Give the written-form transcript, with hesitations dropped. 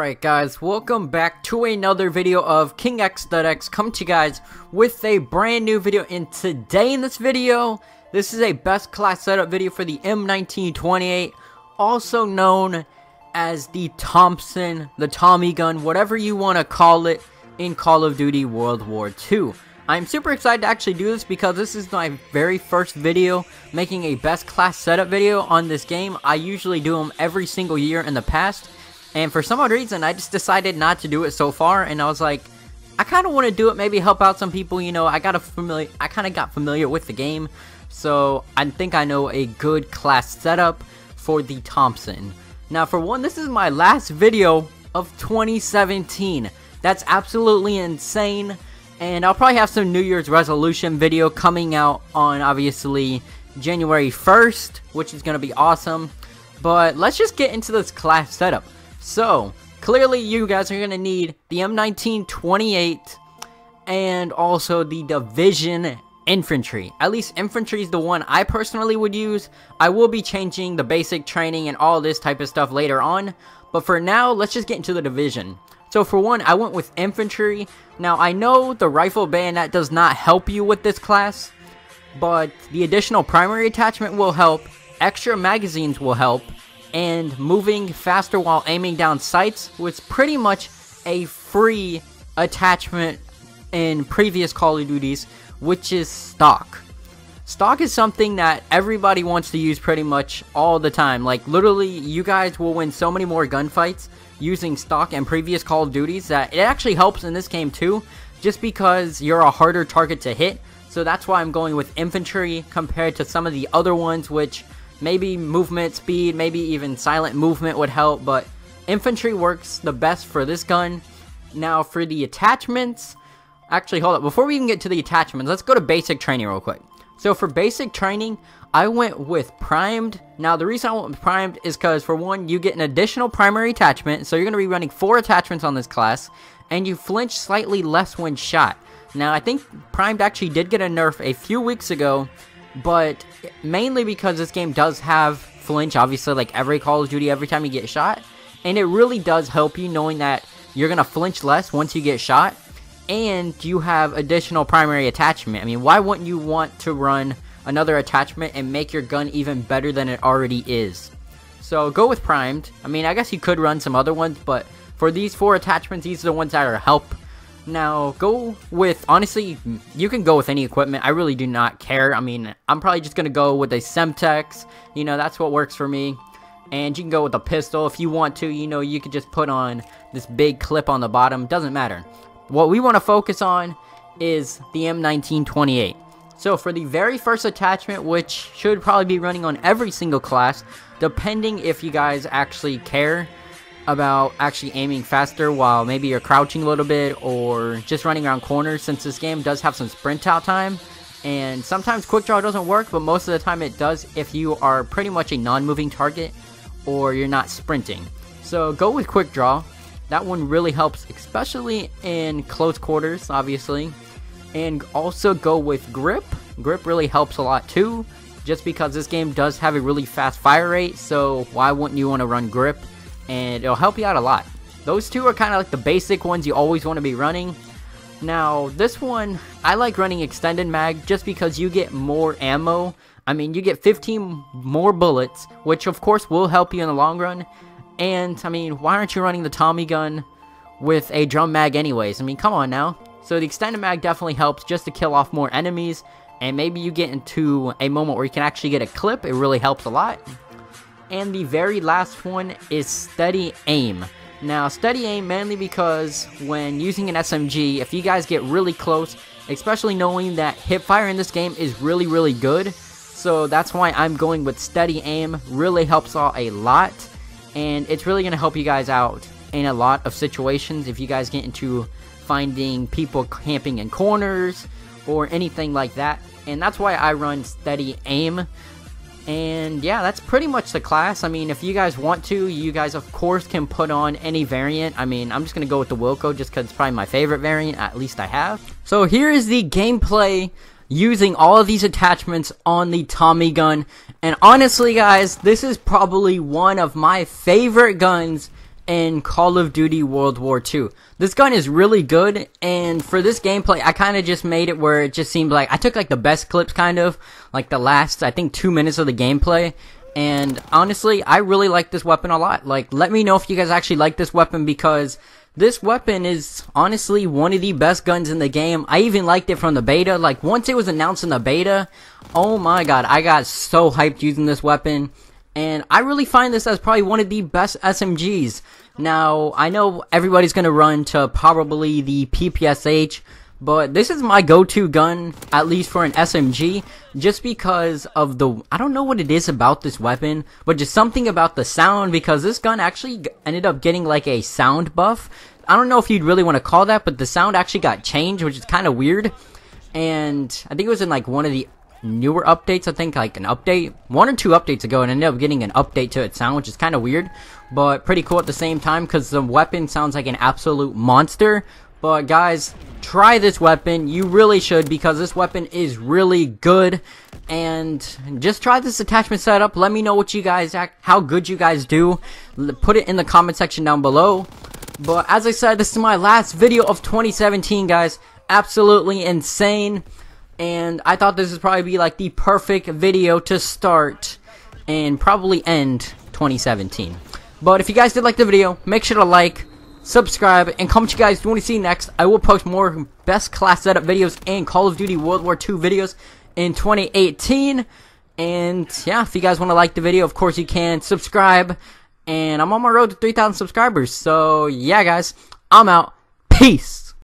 Alright guys, welcome back to another video of KingX.X come to you guys with a brand new video. And today in this video, this is a best class setup video for the M1928, also known as the Thompson, the Tommy gun, whatever you want to call it in Call of Duty World War II. I'm super excited to actually do this because this is my very first video making a best class setup video on this game. I usually do them every single year in the past, and for some odd reason I just decided not to do it so far, and I was like, I kind of want to do it, maybe help out some people, you know. I kind of got familiar with the game, so I think I know a good class setup for the Thompson. Now for one, this is my last video of 2017. That's absolutely insane. And I'll probably have some New Year's resolution video coming out on, obviously, January 1st, which is going to be awesome. But let's just get into this class setup. So, clearly you guys are going to need the M1928 and also the Division Infantry. At least infantry is the one I personally would use. I will be changing the basic training and all this type of stuff later on. But for now, let's just get into the Division. So for one, I went with infantry. Now I know the rifle bayonet does not help you with this class, but the additional primary attachment will help, extra magazines will help, and moving faster while aiming down sights was pretty much a free attachment in previous Call of Duties, which is stock. Stock is something that everybody wants to use pretty much all the time. Like literally, you guys will win so many more gunfights using stock and previous Call of Duties that it actually helps in this game too, just because you're a harder target to hit. So that's why I'm going with infantry compared to some of the other ones, which maybe movement speed, maybe even silent movement would help, but infantry works the best for this gun. Now for the attachments, actually hold up, before we even get to the attachments, let's go to basic training real quick. So for basic training, I went with primed. Now the reason I went with primed is because for one, you get an additional primary attachment, so you're going to be running 4 attachments on this class, and you flinch slightly less when shot. Now I think primed actually did get a nerf a few weeks ago, but mainly because this game does have flinch, obviously, like every Call of Duty, every time you get shot, and it really does help you knowing that you're going to flinch less once you get shot. And you have additional primary attachment. I mean, why wouldn't you want to run another attachment and make your gun even better than it already is? So go with primed. I mean, I guess you could run some other ones, but for these 4 attachments, these are the ones that are help. Now go with, honestly, you can go with any equipment. I really do not care. I mean, I'm probably just gonna go with a Semtex. You know, that's what works for me. And you can go with a pistol if you want to. You know, you could just put on this big clip on the bottom. Doesn't matter. What we want to focus on is the M1928. So for the very first attachment, which should probably be running on every single class, depending if you guys actually care about actually aiming faster while maybe you're crouching a little bit or just running around corners, since this game does have some sprint out time. And sometimes quick draw doesn't work, but most of the time it does if you are pretty much a non-moving target or you're not sprinting. So go with quick draw. That one really helps, especially in close quarters, obviously. And also go with grip. Grip really helps a lot too, just because this game does have a really fast fire rate, so why wouldn't you want to run grip? And it'll help you out a lot. Those two are kind of like the basic ones you always want to be running. Now, this one, I like running extended mag just because you get more ammo. I mean, you get 15 more bullets, which of course will help you in the long run. And, I mean, why aren't you running the Tommy gun with a drum mag anyways? I mean, come on now. So the extended mag definitely helps just to kill off more enemies. And maybe you get into a moment where you can actually get a clip. It really helps a lot. And the very last one is steady aim. Now, steady aim mainly because when using an SMG, if you guys get really close, especially knowing that hip fire in this game is really, really good. So that's why I'm going with steady aim. Really helps out a lot. And it's really going to help you guys out in a lot of situations if you guys get into finding people camping in corners or anything like that. And that's why I run steady aim. And yeah, that's pretty much the class. I mean, if you guys want to, you guys of course can put on any variant. I mean, I'm just going to go with the Wilco just because it's probably my favorite variant, at least I have. So here is the gameplay using all of these attachments on the Tommy gun. And honestly guys, this is probably one of my favorite guns in Call of Duty World War II. This gun is really good, and for this gameplay, I kind of just made it where it just seemed like I took like the best clips, kind of like the last, I think, 2 minutes of the gameplay. And honestly, I really like this weapon a lot. Like, let me know if you guys actually like this weapon, because this weapon is honestly one of the best guns in the game. I even liked it from the beta. Like, once it was announced in the beta, oh my god, I got so hyped using this weapon. And I really find this as probably one of the best SMGs. Now, I know everybody's going to run to probably the PPSH, but this is my go-to gun, at least for an SMG, just because of the, I don't know what it is about this weapon, but just something about the sound, because this gun actually ended up getting like a sound buff. I don't know if you'd really want to call that, but the sound actually got changed, which is kind of weird. And I think it was in like one of the newer updates, I think like an update, 1 or 2 updates ago, and ended up getting an update to its sound, which is kind of weird, but pretty cool at the same time, because the weapon sounds like an absolute monster. But guys, try this weapon, you really should, because this weapon is really good. And just try this attachment setup. Let me know what you guys, how good you guys do. Put it in the comment section down below. But as I said, this is my last video of 2017, guys. Absolutely insane. And I thought this would probably be like the perfect video to start and probably end 2017. But if you guys did like the video, make sure to like, subscribe, and comment what you guys want to see next. I will post more best class setup videos and Call of Duty World War II videos in 2018. And yeah, if you guys want to like the video, of course you can subscribe. And I'm on my road to 3,000 subscribers. So yeah, guys, I'm out. Peace.